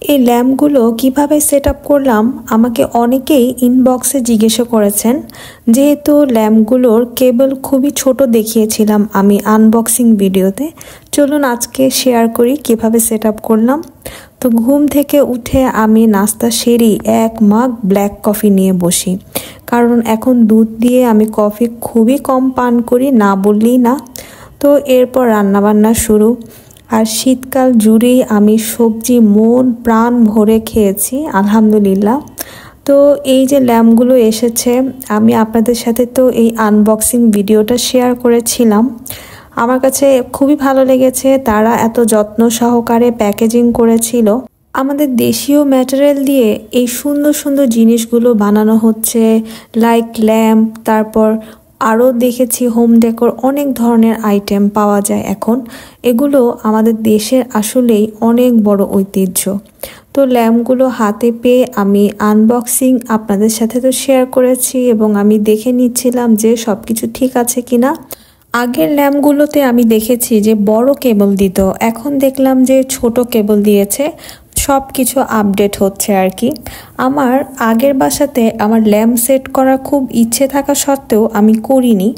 এই ল্যাম্পগুলো কিভাবে set up করলাম আমাকে অনেকেই ইনবক্সে জিজ্ঞাসা করেছেন। যেহেতু ল্যাম্পগুলোর কেবল খুবই ছোট দেখিয়েছিলাম আমি আনবক্সিং ভিডিওতে, চলুন আজকে শেয়ার করি কিভাবে সেট আপ করলাম। তো ঘুম থেকে উঠে আমি নাস্তা সেরেই 1 মাগ ব্ল্যাক কফি নিয়ে বসি, কারণ এখন দুধ দিয়ে আমি কফি খুবই কম পান করি, না বললেই না। তো এরপর রান্নাবান্না শুরু। আর শীতকাল জুড়েই আমি সবজি মন প্রাণ ভরে খেয়েছি আলহামদুলিল্লাহ। তো এই যে ল্যাম্পগুলো এসেছে, আমি আপনাদের সাথে তো এই আনবক্সিং ভিডিওটা শেয়ার করেছিলাম। আমার কাছে খুবই ভালো লেগেছে, তারা এত যত্ন সহকারে প্যাকেজিং করেছিল। আমাদের দেশীয় ম্যাটেরিয়াল দিয়ে এই সুন্দর সুন্দর জিনিসগুলো বানানো হচ্ছে, লাইক ল্যাম্প, তারপর আরও দেখেছি হোম ডেকোর অনেক ধরনের আইটেম পাওয়া যায় এখন। এগুলো আমাদের দেশের আসলেই অনেক বড় ঐতিহ্য। তো ল্যাম্পগুলো হাতে পেয়ে আমি আনবক্সিং আপনাদের সাথে তো শেয়ার করেছি এবং আমি দেখে নিচ্ছিলাম যে সব কিছু ঠিক আছে কিনা। আগের ল্যাম্পগুলোতে আমি দেখেছি যে বড় কেবল দিত, এখন দেখলাম যে ছোট কেবল দিয়েছে। সব কিছু আপডেট হচ্ছে আর কি। আমার আগের বাসাতে আমার ল্যাম্প সেট করার খুব ইচ্ছে থাকা সত্ত্বেও আমি করিনি।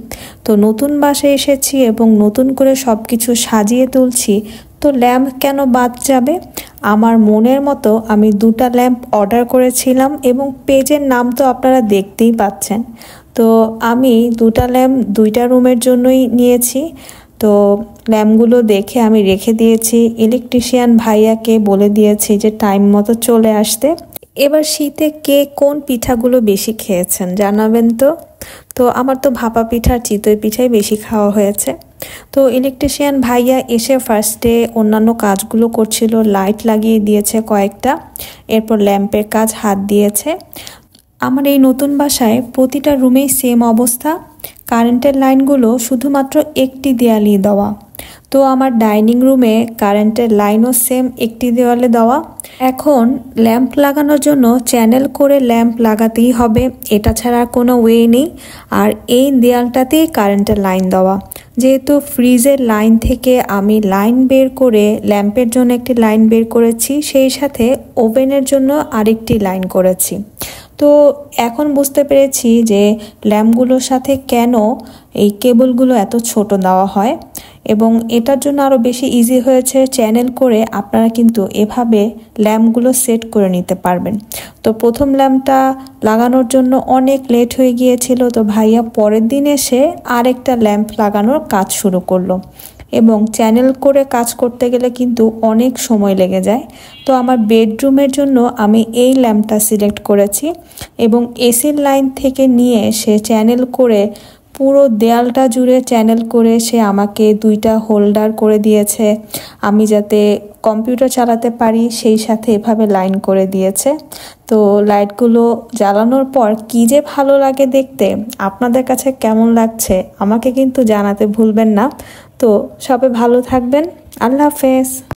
তো নতুন বাসায় এসেছি এবং নতুন করে সব কিছু সাজিয়ে তুলছি, তো ল্যাম্প কেন বাদ যাবে। আমার মনের মতো আমি 2টা ল্যাম্প অর্ডার করেছিলাম এবং পেজের নাম তো আপনারা দেখতেই পাচ্ছেন। তো আমি 2টা ল্যাম্প 2টা রুমের জন্যই নিয়েছি। তো ল্যাম্পগুলো দেখে আমি রেখে দিয়েছি, ইলেকট্রিশিয়ান ভাইয়াকে বলে দিয়েছি যে টাইম মতো চলে আসতে। এবার শীতে কে কোন পিঠাগুলো বেশি খেয়েছেন জানাবেন তো। তো আমার তো ভাপা পিঠা চিতই পিঠাই বেশি খাওয়া হয়েছে। তো ইলেকট্রিশিয়ান ভাইয়া এসে ফার্স্টে অন্যান্য কাজগুলো করছিল, লাইট লাগিয়ে দিয়েছে কয়েকটা, এরপর ল্যাম্পের কাজ হাত দিয়েছে। আমার এই নতুন বাসায় প্রতিটা রুমেই সেম অবস্থা, কারেন্টের লাইনগুলো শুধুমাত্র একটি দেয়ালই দেওয়া। তো আমার ডাইনিং রুমে কারেন্টের লাইনও সেম একটি দেওয়ালে দেওয়া। এখন ল্যাম্প লাগানোর জন্য চ্যানেল করে ল্যাম্প লাগাতেই হবে, এটা ছাড়া কোনো ওয়ে নেই। আর এই দেয়ালটাতেই কারেন্টের লাইন দেওয়া। যেহেতু ফ্রিজের লাইন থেকে আমি লাইন বের করে ল্যাম্পের জন্য একটি লাইন বের করেছি, সেই সাথে ওভেনের জন্য আরেকটি লাইন করেছি। তো এখন বুঝতে পেরেছি যে ল্যাম্পগুলোর সাথে কেন এই কেবলগুলো এত ছোট দেওয়া হয়, এবং এটার জন্য আরও বেশি ইজি হয়েছে। চ্যানেল করে আপনারা কিন্তু এভাবে ল্যাম্পগুলো সেট করে নিতে পারবেন। তো প্রথম ল্যাম্পটা লাগানোর জন্য অনেক লেট হয়ে গিয়েছিল, তো ভাইয়া পরের দিন এসে আরেকটা ল্যাম্প লাগানোর কাজ শুরু করলো। এবং চ্যানেল করে কাজ করতে গেলে কিন্তু অনেক সময় লেগে যায়। তো আমার বেডরুমের জন্য আমি এই ল্যাম্পটা সিলেক্ট করেছি এবং এসির লাইন থেকে নিয়ে সে চ্যানেল করে পুরো দেয়ালটা জুড়ে চ্যানেল করে সে আমাকে 2টা হোল্ডার করে দিয়েছে, আমি যাতে কম্পিউটার চালাতে পারি সেই সাথে এভাবে লাইন করে দিয়েছে। তো লাইটগুলো জ্বালানোর পর কী যে ভালো লাগে দেখতে, আপনাদের কাছে কেমন লাগছে আমাকে কিন্তু জানাতে ভুলবেন না। তো সবাই ভালো থাকবেন, আল্লাহ হাফেজ।